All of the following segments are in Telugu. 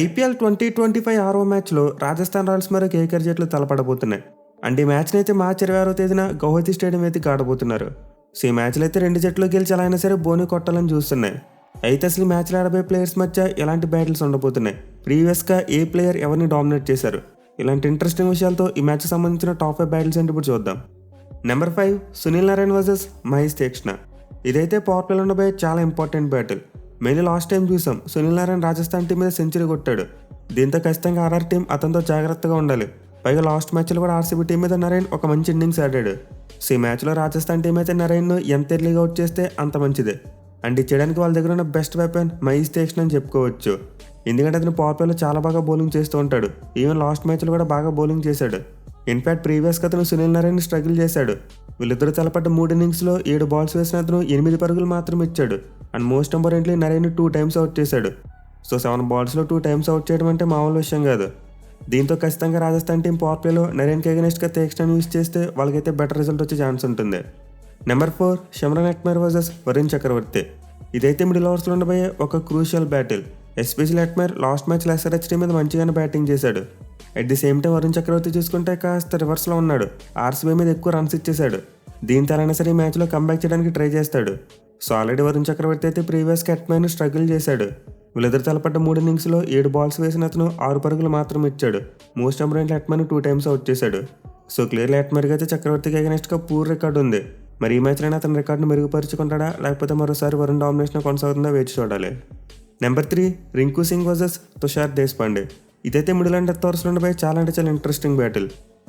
ఐపీఎల్ 2025 6వ మ్యాచ్లో రాజస్థాన్ రాయల్స్ మరియు కేకేఆర్ జట్లు తలపడబోతున్నాయి. అండ్ ఈ మ్యాచ్ని అయితే మార్చి 26వ తేదీన గౌహతి స్టేడియం అయితే ఆడబోతున్నారు. సో ఈ మ్యాచ్లో అయితే రెండు జట్లు గెలిచి ఎలా అయినా సరే బోని కొట్టాలని చూస్తున్నాయి. అయితే అసలు ఈ మ్యాచ్లో ఆడబోయే ప్లేయర్స్ మధ్య ఎలాంటి బ్యాటిల్స్ ఉండబోతున్నాయి, ప్రీవియస్గా ఏ ప్లేయర్ ఎవరిని డామినేట్ చేశారు, ఇలాంటి ఇంట్రెస్టింగ్ విషయాలతో ఈ మ్యాచ్కి సంబంధించిన టాప్ 5 బ్యాటిల్స్ అంటే ఇప్పుడు చూద్దాం. నెంబర్ 5 సునీల్ నారాయణ్ వర్సెస్ మహేష్ తీక్షణ. ఇదైతే పవర్ ప్లేలో ఉండబోయే చాలా important battle. Mainly last time చూసాం సునీల్ నారాయణ్ రాజస్థాన్ టీం మీద సెంచరీ కొట్టాడు. దీంతో ఖచ్చితంగా ఆర్ఆర్ టీం అతనితో జాగ్రత్తగా ఉండాలి. పైగా లాస్ట్ మ్యాచ్లో కూడా ఆర్సీబీ టీం మీద నారాయణ్ ఒక మంచి ఇన్నింగ్స్ ఆడాడు. సో ఈ మ్యాచ్లో రాజస్థాన్ టీం అయితే నారాయణ్ను ఎంత ఎర్లీగా అవుట్ చేస్తే అంత మంచిదే. అండ్ ఇది చేయడానికి వాళ్ళ దగ్గర ఉన్న బెస్ట్ వెపన్ మహేష్ తీక్షణ అని చెప్పుకోవచ్చు. ఎందుకంటే అతను పవర్ ప్లేలో చాలా బాగా బౌలింగ్ చేస్తూ ఉంటాడు. ఈవెన్ లాస్ట్ మ్యాచ్లో కూడా బాగా బౌలింగ్ చేశాడు. ఇన్ఫాక్ట్ ప్రీవియస్గా అతను సునీల్ నారాయణ్ స్ట్రగుల్ చేశాడు. వీళ్ళిద్దరూ తలపడ్డ 3 ఇన్నింగ్స్లో 7 బాల్స్ వేసిన అతను 8 పరుగులు మాత్రం ఇచ్చాడు. And most importantly Narayan 2 times out చేశాడు. సో 7 బాల్స్లో 2 టైమ్స్ అవుట్ చేయడం అంటే మామూలు విషయం కాదు. దీంతో ఖచ్చితంగా రాజస్థాన్ టీం పవర్ ప్లేలో నారాయణ్కి అగెనెస్ట్గా తీక్షణను యూజ్ చేస్తే వాళ్ళకైతే బెటర్ రిజల్ట్ వచ్చే ఛాన్స్ ఉంటుంది. Number 4 Shimron Hetmyer versus Varun Chakravarthy. ఇదైతే మిడిల్ ఓవర్స్లో ఉండబోయే ఒక crucial battle. Especially Hetmyer last మ్యాచ్లో ఎస్ఆర్హెచ్ టీం మీద మంచిగానే బ్యాటింగ్ చేశాడు. At the same time Varun Chakravarthy చూసుకుంటే కాస్త రివర్స్లో ఉన్నాడు. ఆర్సీబీ మీద ఎక్కువ రన్స్ ఇచ్చేశాడు. దీంతో అయినా సరే ఈ మ్యాచ్లో కంబ్యాక్ చేయడానికి ట్రై చేస్తాడు. సో ఆల్రెడీ వరుణ్ చక్రవర్తి అయితే ప్రీవియస్గా హెట్మేర్ను స్ట్రగుల్ చేశాడు. వీళ్ళిద్దరు తలపడ్డ 3 ఇన్నింగ్స్లో 7 బాల్స్ వేసిన అతను 6 పరుగులు మాత్రం ఇచ్చాడు. మోస్ట్ ఇంపార్టెంట్ హెట్మేర్ను 2 టైమ్స్ అవుట్ చేశాడు. సో క్లియర్లీ హెట్మేర్కి అయితే చక్రవర్తికి అగెనెస్ట్గా పూర్ రికార్డు ఉంది. మరి ఈ మ్యాచ్లో అతని రికార్డును మెరుగుపరుచుకుంటాడా లేకపోతే మరోసారి వరుణ్ డామినేషన్ కొనసాగుతుందా వేచి చూడాలి. Number 3 Rinku Singh versus Tushar Deshpande. ఇదైతే మిడిల్ అండ్ డెత్ ఓవర్స్లో ఉండిపోయి చాలా ఇంట్రెస్టింగ్ బ్యాటిల్.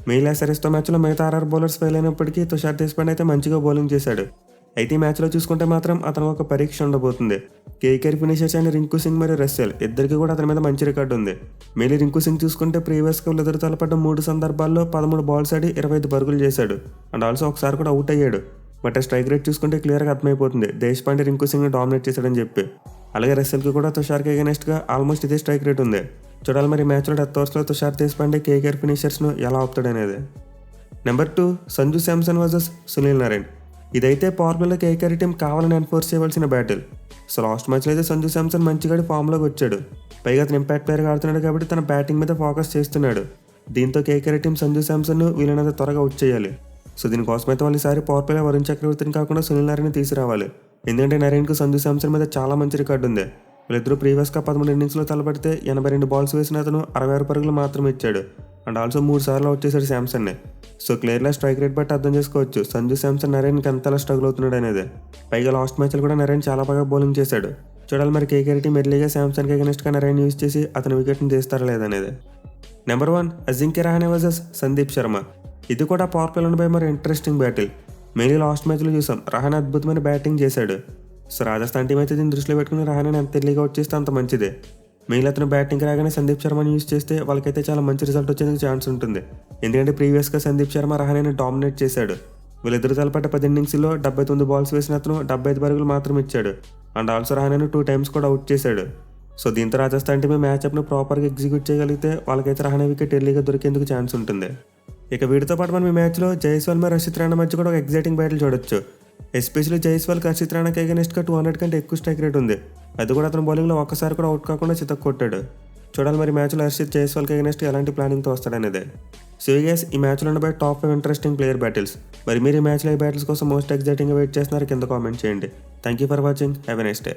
మెయిల్ ఎస్ఆర్హెచ్తో మ్యాచ్లో మిగతా ఆర్ఆర్ బౌలర్స్ ఫెయిల్ అయినప్పటికీ తుషార్ దేశ్పాండే అయితే మంచిగా బౌలింగ్ చేశాడు. అయితే ఈ మ్యాచ్లో చూసుకుంటే మాత్రం అతను ఒక పరీక్ష ఉండబోతుంది. KKR finishers and Rinku Singh మరియు రస్సెల్ ఇద్దరికి కూడా అతని మీద మంచి రికార్డు ఉంది. మెయిల్ రింకు సింగ్ చూసుకుంటే ప్రీవియస్గా వీళ్ళిద్దరు తలపడ్డ 3 సందర్భాల్లో 13 బాల్స్ ఆడి 25 పరుగులు చేశాడు. అండ్ ఆల్సో ఒకసారి కూడా అవుట్ అయ్యాడు. బట్ స్ట్రైక్ రేట్ చూసుకుంటే క్లియర్గా అర్థమైపోతుంది దేశ్పాండే రింకు సింగ్ని డామినేట్ చేశాడని చెప్పి. అలాగే రస్సెల్కి కూడా తుషార్కి అగెనెస్ట్గా ఆల్మోస్ట్ ఇదే స్ట్రైక్ రేట్ ఉంది. చూడాలి మరి మ్యాచ్లో డెత్ ఓవర్స్లో తుషార్ దేశ్పాండే కేకేఆర్ ఫినిషర్స్ను ఎలా ఆపుతాడనేది. Number 2 Sanju Samson versus Sunil Narine. ఇదైతే పవర్ ప్లేలో కేకేఆర్ టీం కావాలని ఎన్ఫోర్స్ చేయవలసిన బ్యాటిల్. సో లాస్ట్ మ్యాచ్లో అయితే సంజు శాంసన్ మంచిగా ఫామ్లోకి వచ్చాడు. పైగా అతను ఇంపాక్ట్ ప్లేయర్గా ఆడుతున్నాడు కాబట్టి తన బ్యాటింగ్ మీద ఫోకస్ చేస్తున్నాడు. దీంతో కేకేఆర్ టీం సంజు శాంసన్ను వీలైనంత త్వరగా అవుట్ చేయాలి. సో దీనికోసం అయితే వాళ్ళు ఈసారి పవర్ ప్లేలో వరుణ్ చక్రవర్తిని కాకుండా సునీల్ నారాయణ్ తీసుకురావాలి. ఎందుకంటే నారాయణ్కు సంజు శాంసన్ మీద చాలా మంచి రికార్డు ఉంది. వీళ్ళిద్దరూ ప్రీవియస్గా 13 ఇన్నింగ్స్లో తలపడితే 82 బాల్స్ వేసిన అతను 66 పరుగులు మాత్రం ఇచ్చాడు. అండ్ ఆల్సో 3 సార్లు అవుట్ చేశాడు శాంసన్ని. సో క్లియర్గా స్ట్రైక్ రేట్ బట్టి అర్థం చేసుకోవచ్చు సంజు శాంసన్ నారాయణ్కి ఎంతలా స్ట్రగుల్ అవుతున్నాడు అనేది. పైగా లాస్ట్ మ్యాచ్లో కూడా నారాయణ్ చాలా బాగా బౌలింగ్ చేశాడు. చూడాలి మరి కేకేఆర్ టీం ఎర్లీగా శాంసన్కి అగెనెస్ట్గా నారాయణ్ యూజ్ చేసి అతని వికెట్ని తీస్తారా లేదనేది. Number 1 Ajinkya Rahane versus Sandeep Sharma. ఇది కూడా పవర్ ప్లేలో ఉండబోయే మరి ఇంట్రెస్టింగ్ బ్యాటిల్. మెయిన్లీ లాస్ట్ మ్యాచ్లో చూసాం రహానే అద్భుతమైన బ్యాటింగ్ చేశాడు. సో రాజస్థాన్ టీం అయితే దీన్ని దృష్టిలో పెట్టుకుని రహానేని ఎంత ఎర్లీగా అవుట్ చేస్తే అంత మంచిదే. మెయిన్ అతను బ్యాటింగ్ రాగానే సందీప్ శర్మని యూజ్ చేస్తే వాళ్ళకైతే చాలా మంచి రిజల్ట్ వచ్చేందుకు ఛాన్స్ ఉంటుంది. ఎందుకంటే ప్రీవియస్గా సందీప్ శర్మ రహానేని డామినేట్ చేశాడు. వీళ్ళిద్దరు తలపడ్డ 10 ఇన్నింగ్స్లో 79 బాల్స్ వేసిన అతను 75 పరుగులు మాత్రం ఇచ్చాడు. అండ్ ఆల్సో రహానేని 2 టైమ్స్ కూడా అవుట్ చేశాడు. సో దీంతో రాజస్థాన్ టీం మ్యాచ్అప్ను ప్రాపర్గా ఎగ్జిక్యూట్ చేయగలిగితే వాళ్ళకైతే రహానే వికెట్ ఎర్లీగా దొరికేందుకు ఛాన్స్ ఉంటుంది. ఇక వీటితో పాటు మనం ఈ మ్యాచ్లో జైస్వాల్ మరియు హర్షిత్ రాణా మధ్య కూడా ఒక ఎగ్జైటింగ్ బ్యాటిల్ చూడొచ్చు. ఎస్పెషల్లీ జైస్వాల్కి హర్షిత్ రాణాకి అగెనెస్ట్గా 200 కంటే ఎక్కువ స్ట్రైక్ రేట్ ఉంది. అది కూడా అతను బౌలింగ్లో ఒక్కసారి కూడా అవుట్ కాకుండా చితక్ కొట్టాడు. చూడాలి మరి మ్యాచ్లో హర్షిత్ జైస్వాల్కి అగెనెస్ట్ ఎలాంటి ప్లానింగ్తో వస్తాడనేది. సో గైస్ ఈ మ్యాచ్లో ఉండబోయే టాప్ 5 ఇంట్రెస్టింగ్ ప్లేయర్ బ్యాటిల్స్. మరి మీరు ఈ మ్యాచ్లో ఈ బ్యాటిల్స్ కోసం మోస్ట్ ఎగ్జైటింగ్గా వెయిట్ చేస్తున్నారో కింద కామెంట్ చేయండి. Thank you for watching. Have a nice day.